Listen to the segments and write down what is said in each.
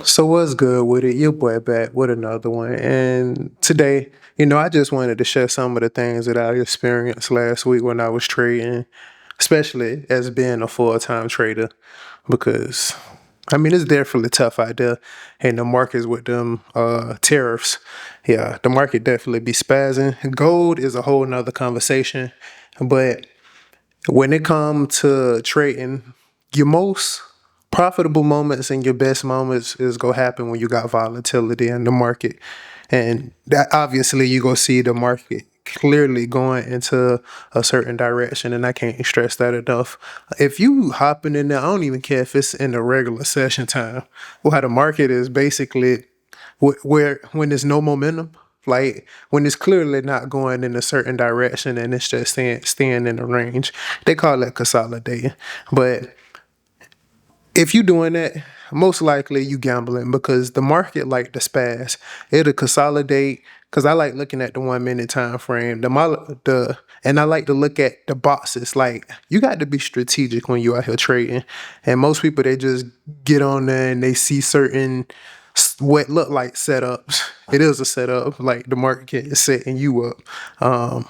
So what's good with it? Your boy back with another one. And today, I just wanted to share some of the things that I experienced last week when I was trading, especially as being a full-time trader, because it's definitely tough out there in the markets with them tariffs. Yeah, the market definitely be spazzing. Gold is a whole nother conversation. But when it comes to trading, your most profitable moments and your best moments is gonna happen when you got volatility in the market, and that obviously you gonna see the market clearly going into a certain direction, and I can't stress that enough. If you hopping in there, I don't even care if it's in the regular session time. Well, how the market is basically where when there's no momentum, like when it's clearly not going in a certain direction and it's just staying in the range, they call it consolidating. But if you doing that, most likely you gambling because the market like the spaz. It'll consolidate because I like looking at the 1 minute time frame. And I like to look at the boxes. Like you got to be strategic when you out here trading. And most people they just get on there and they see certain what look like setups. It is a setup, like the market is setting you up,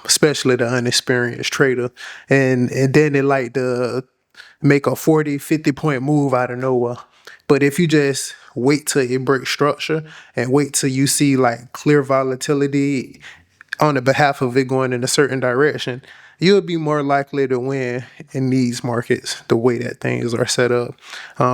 especially the unexperienced trader. And then they like to make a 40, 50 point move out of nowhere. But if you just wait till it breaks structure and wait till you see like clear volatility on the behalf of it going in a certain direction, you'll be more likely to win in these markets the way that things are set up.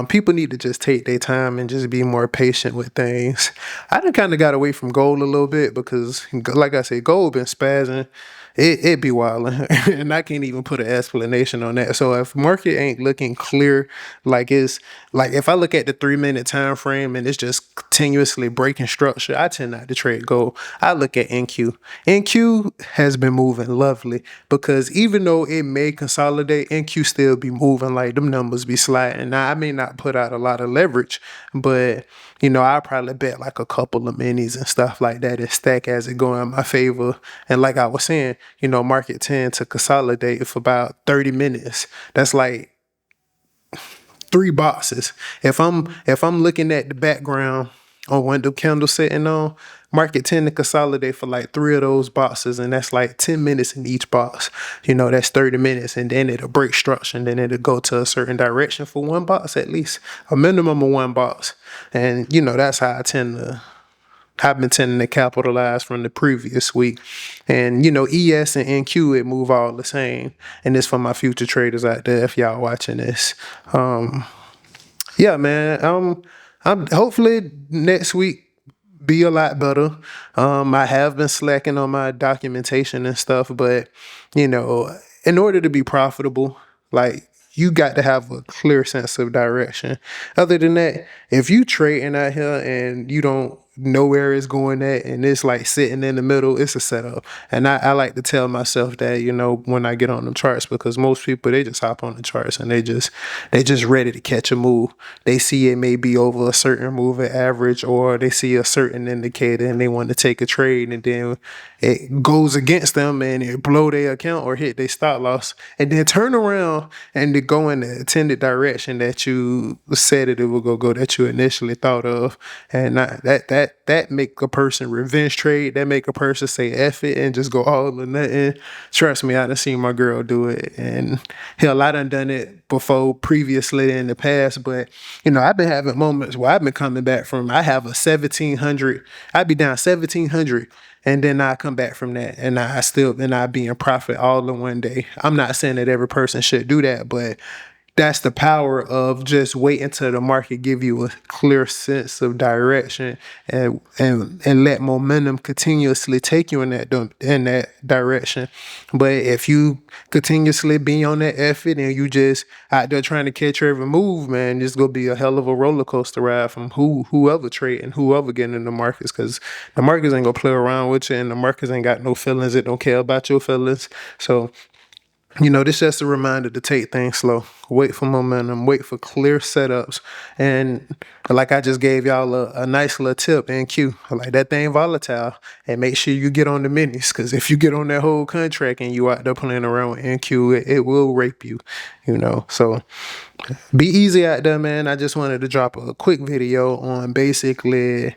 People need to just take their time and just be more patient with things. I done kind of got away from gold a little bit because, like I said, gold been spazzing. It be wilding, and I can't even put an explanation on that. So if market ain't looking clear, like it's like if I look at the 3 minute time frame and it's just continuously breaking structure, I tend not to trade gold. I look at NQ. NQ has been moving lovely because even though it may consolidate, NQ still be moving like them numbers be sliding. Now I may not put out a lot of leverage, but I'll probably bet like a couple of minis and stuff like that and stack as it go in my favor. And like I was saying, market tend to consolidate for about 30 minutes. That's like three boxes. If I'm looking at the background on one of the candles sitting on, market tend to consolidate for like three of those boxes, and that's like 10 minutes in each box. That's 30 minutes, and then it'll break structure, and then it'll go to a certain direction for one box, at least a minimum of one box. And that's how I've been tending to capitalize from the previous week. And ES and NQ it move all the same. And this for my future traders out there if y'all watching this. Yeah, man. I'm hopefully next week be a lot better. I have been slacking on my documentation and stuff, but in order to be profitable, like you got to have a clear sense of direction. Other than that, if you trading out here and you don't know where it's going at and it's like sitting in the middle, it's a setup. And I like to tell myself that, when I get on the charts, because most people they just hop on the charts and they just ready to catch a move. They see it may be over a certain moving average or they see a certain indicator and they want to take a trade and then it goes against them and it blow their account or hit their stop loss and then turn around and they go in the intended direction that you said it would go that you initially thought of. And that make a person revenge trade. That make a person say F it and just go all or nothing. Trust me, I done seen my girl do it. And hell, I done it before previously in the past. But, I've been having moments where I've been coming back from, I have a 1700, I'd be down 1700. And then I come back from that and I be in profit all in one day. I'm not saying that every person should do that, but that's the power of just waiting till the market give you a clear sense of direction and let momentum continuously take you in that direction. But if you continuously be on that effort and you just out there trying to catch every move, man, it's gonna be a hell of a roller coaster ride from whoever trade and whoever getting in the markets, because the markets ain't gonna play around with you and the markets ain't got no feelings. It don't care about your feelings. So This just a reminder to take things slow, wait for momentum, wait for clear setups. And like I just gave y'all a nice little tip in Q, like that thing volatile, and make sure you get on the minis. Cause if you get on that whole contract and you out there playing around with NQ, it will rape you. So be easy out there, man. I just wanted to drop a quick video on basically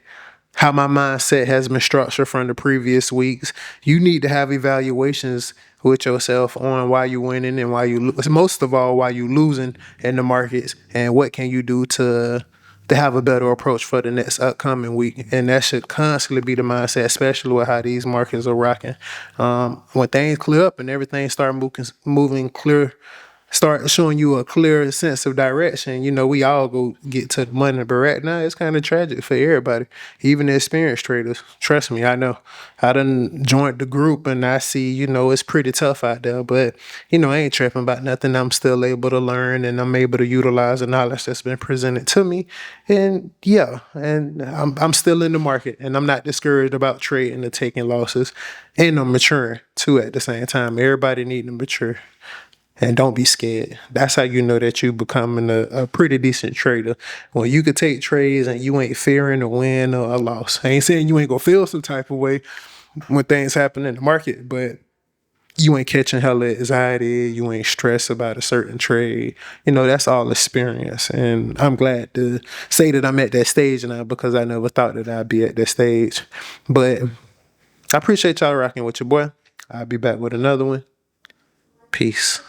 how my mindset has been structured from the previous weeks. You need to have evaluations with yourself on why you winning and why you most of all why you losing in the markets, and what can you do to have a better approach for the next upcoming week. And that should constantly be the mindset, especially with how these markets are rocking. When things clear up and everything start moving clear, start showing you a clear sense of direction, we all go get to the money. But right now, it's kind of tragic for everybody, even the experienced traders. Trust me, I know. I done joined the group and I see, it's pretty tough out there. But, I ain't tripping about nothing. I'm still able to learn and I'm able to utilize the knowledge that's been presented to me. And yeah, and I'm still in the market and I'm not discouraged about trading or taking losses. And I'm maturing too at the same time. Everybody need to mature. And don't be scared. That's how you know that you becoming a pretty decent trader. When you could take trades and you ain't fearing a win or a loss. I ain't saying you ain't gonna feel some type of way when things happen in the market, but you ain't catching hella anxiety. You ain't stressed about a certain trade. That's all experience. And I'm glad to say that I'm at that stage now, because I never thought that I'd be at that stage. But I appreciate y'all rocking with your boy. I'll be back with another one. Peace.